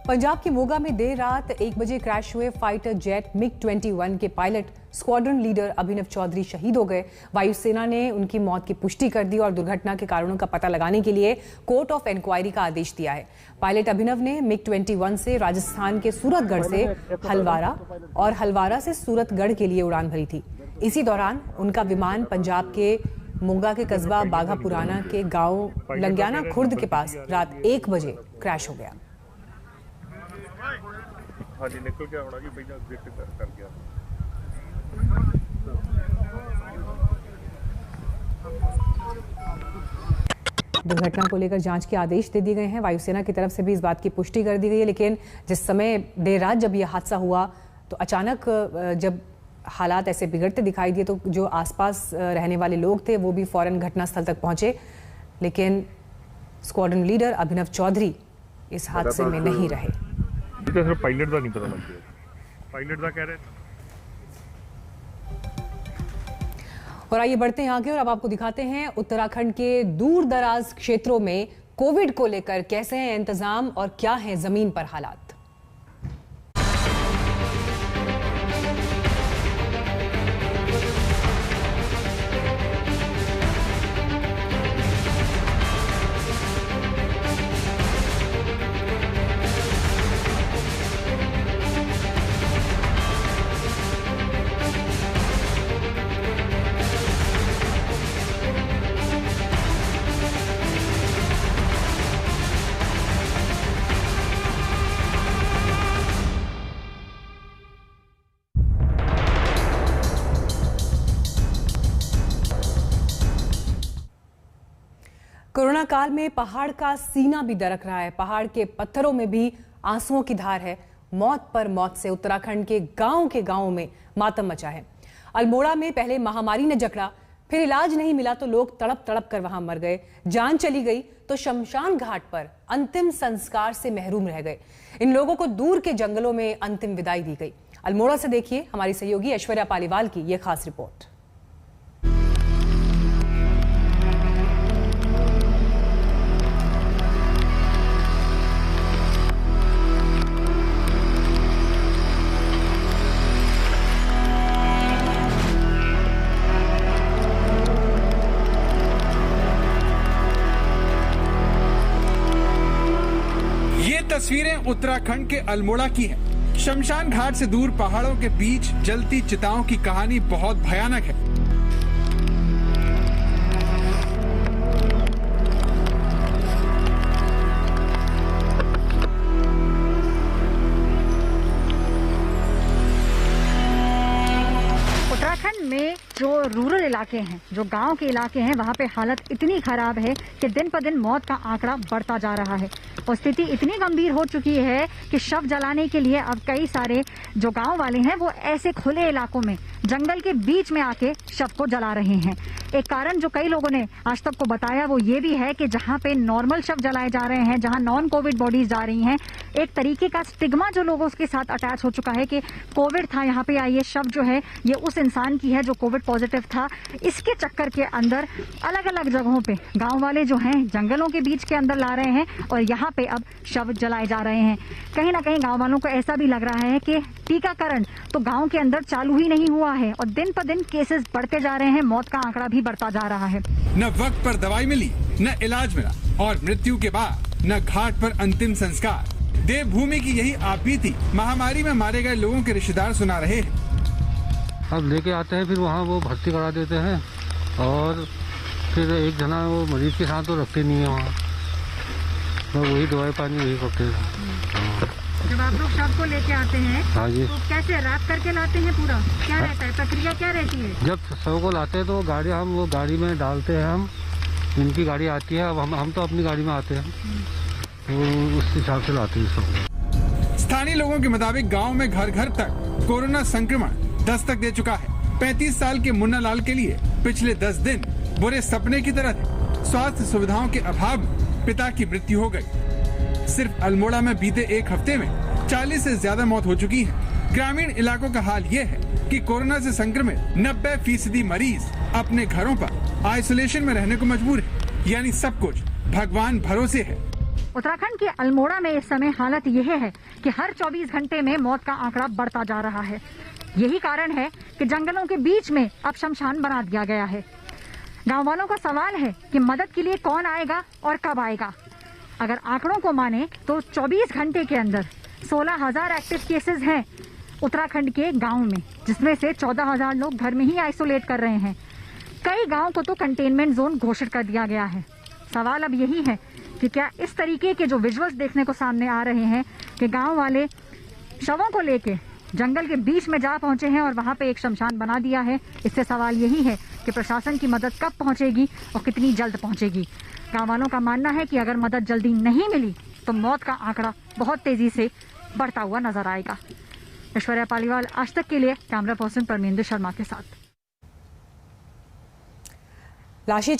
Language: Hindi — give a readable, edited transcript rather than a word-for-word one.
पंजाब के मोगा में देर रात 1 बजे क्रैश हुए फाइटर जेट MiG-21 के पायलट स्क्वाड्रन लीडर अभिनव चौधरी शहीद हो गए। वायुसेना ने उनकी मौत की पुष्टि कर दी और दुर्घटना के कारणों का पता लगाने के लिए कोर्ट ऑफ इंक्वायरी का आदेश दिया है। पायलट अभिनव ने MiG-21 से राजस्थान के सूरतगढ़ से हलवारा और हलवारा से सूरतगढ़ के लिए उड़ान भरी थी। इसी दौरान उनका विमान पंजाब के मोगा के कस्बा बाघा पुराना के गांव लंगियाना खुर्द के पास रात 1 बजे क्रैश हो गया। निकल के आना कि भैया गिफ्ट कर गया। दुर्घटना को लेकर जांच के आदेश दे दिए गए हैं। वायुसेना की तरफ से भी इस बात की पुष्टि कर दी गई है, लेकिन जिस समय देर रात जब यह हादसा हुआ तो अचानक जब हालात ऐसे बिगड़ते दिखाई दिए तो जो आसपास रहने वाले लोग थे वो भी फौरन घटनास्थल तक पहुंचे, लेकिन स्क्वाड्रन लीडर अभिनव चौधरी इस हादसे में नहीं रहे। पायलट का नहीं पता लग गया, पायलट का कह रहे। और आइए बढ़ते हैं आगे और अब आपको दिखाते हैं उत्तराखंड के दूर दराज क्षेत्रों में कोविड को लेकर कैसे हैं इंतजाम और क्या हैं जमीन पर हालात। कोरोना काल में पहाड़ का सीना भी दरक रहा है। पहाड़ के पत्थरों में भी आंसुओं की धार है। मौत पर मौत से उत्तराखंड के गांव में मातम मचा है। अल्मोड़ा में पहले महामारी ने जकड़ा, फिर इलाज नहीं मिला तो लोग तड़प तड़प कर वहां मर गए। जान चली गई तो शमशान घाट पर अंतिम संस्कार से महरूम रह गए। इन लोगों को दूर के जंगलों में अंतिम विदाई दी गई। अल्मोड़ा से देखिए हमारी सहयोगी ऐश्वर्या पालीवाल की यह खास रिपोर्ट। तस्वीरें उत्तराखंड के अल्मोड़ा की हैं। शमशान घाट से दूर पहाड़ों के बीच जलती चिताओं की कहानी बहुत भयानक है। उत्तराखंड में जो रूरल इलाके हैं, जो गांव के इलाके हैं, वहां पे हालत इतनी खराब है कि दिन पर दिन मौत का आंकड़ा बढ़ता जा रहा है और स्थिति इतनी गंभीर हो चुकी है कि शव जलाने के लिए अब कई सारे जो गांव वाले हैं वो ऐसे खुले इलाकों में जंगल के बीच में आके शव को जला रहे हैं। एक कारण जो कई लोगों ने आज तक को बताया वो ये भी है कि जहां पे नॉर्मल शव जलाए जा रहे हैं, जहां नॉन कोविड बॉडीज जा रही हैं, एक तरीके का स्टिग्मा जो लोगों के साथ अटैच हो चुका है कि कोविड था यहाँ पे, ये शव जो है ये उस इंसान की है जो कोविड पॉजिटिव था। इसके चक्कर के अंदर अलग अलग जगहों पे गांव वाले जो हैं जंगलों के बीच के अंदर ला रहे हैं और यहाँ पे अब शव जलाए जा रहे हैं। कहीं ना कहीं गांव वालों को ऐसा भी लग रहा है कि टीकाकरण तो गांव के अंदर चालू ही नहीं हुआ है और दिन पर दिन केसेस बढ़ते जा रहे हैं, मौत का आंकड़ा भी बढ़ता जा रहा है। न वक्त पर दवाई मिली, न इलाज मिला और मृत्यु के बाद न घाट पर अंतिम संस्कार। देवभूमि की यही आपबीती महामारी में मारे गए लोगों के रिश्तेदार सुना रहे हैं। अब लेके आते हैं, फिर वहाँ वो भर्ती करा देते हैं और फिर एक जना वो मरीज के साथ तो रखते नहीं है वहाँ, तो वही दवाई पानी वही करते हैं। जब आप लोग शव को लेके आते हैं, हाँ जी, तो कैसे रात करके लाते हैं? पूरा क्या रहता है, प्रक्रिया क्या रहती है? जब शव को लाते हैं तो वो गाड़ी में डालते हैं, हम इनकी गाड़ी आती है, अब हम तो अपनी गाड़ी में आते हैं, तो उस हिसाब से लाते हैं शव। स्थानीय लोगों के मुताबिक गाँव में घर घर तक कोरोना संक्रमण दस्तक दे चुका है। 35 साल के मुन्ना लाल के लिए पिछले 10 दिन बुरे सपने की तरह थे। स्वास्थ्य सुविधाओं के अभाव में पिता की मृत्यु हो गई। सिर्फ अल्मोड़ा में बीते एक हफ्ते में 40 से ज्यादा मौत हो चुकी है। ग्रामीण इलाकों का हाल ये है कि कोरोना से संक्रमित 90% मरीज अपने घरों पर आइसोलेशन में रहने को मजबूर है, यानी सब कुछ भगवान भरोसे है। उत्तराखंड के अल्मोड़ा में इस समय हालत यह है कि हर 24 घंटे में मौत का आंकड़ा बढ़ता जा रहा है। यही कारण है कि जंगलों के बीच में अब शमशान बना दिया गया है। गांव वालों का सवाल है कि मदद के लिए कौन आएगा और कब आएगा। अगर आंकड़ों को माने तो 24 घंटे के अंदर 16,000 एक्टिव केसेस हैं उत्तराखंड के गांव में, जिसमें से 14,000 लोग घर में ही आइसोलेट कर रहे हैं। कई गांव को तो कंटेनमेंट जोन घोषित कर दिया गया है। सवाल अब यही है कि क्या इस तरीके के जो विजुअल्स देखने को सामने आ रहे हैं कि गांव वाले शवों को लेके जंगल के बीच में जा पहुंचे हैं और वहां पे एक शमशान बना दिया है, इससे सवाल यही है कि प्रशासन की मदद कब पहुंचेगी और कितनी जल्द पहुंचेगी। गांव वालों का मानना है कि अगर मदद जल्दी नहीं मिली तो मौत का आंकड़ा बहुत तेजी से बढ़ता हुआ नजर आएगा। ऐश्वर्या पालीवाल, आज तक के लिए कैमरा पर्सन परमेंद्र शर्मा के साथ। लाशी